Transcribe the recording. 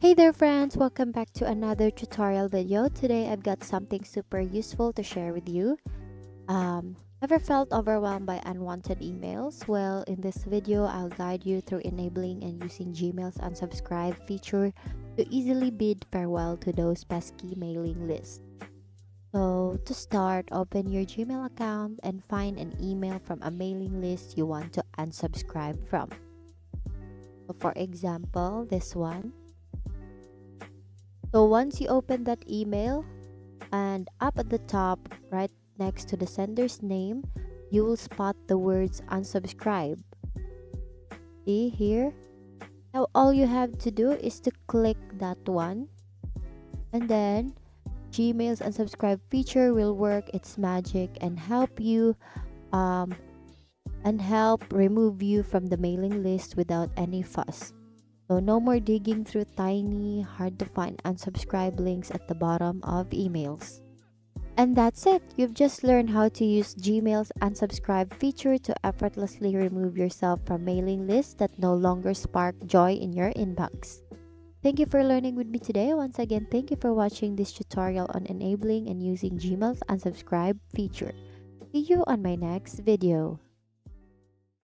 Hey there friends, welcome back to another tutorial video. Today I've got something super useful to share with you. Ever felt overwhelmed by unwanted emails? Well, in this video I'll guide you through enabling and using Gmail's unsubscribe feature to easily bid farewell to those pesky mailing lists. So to start, open your Gmail account and find an email from a mailing list you want to unsubscribe from. So for example, this one. So once you open that email, and up at the top, right next to the sender's name, you will spot the words unsubscribe. See here? Now all you have to do is to click that one, and then Gmail's unsubscribe feature will work its magic and um, help remove you from the mailing list without any fuss. So no more digging through tiny, hard to find unsubscribe links at the bottom of emails. And that's it. You've just learned how to use Gmail's unsubscribe feature to effortlessly remove yourself from mailing lists that no longer spark joy in your inbox. Thank you for learning with me today. Once again, thank you for watching this tutorial on enabling and using Gmail's unsubscribe feature. See you on my next video.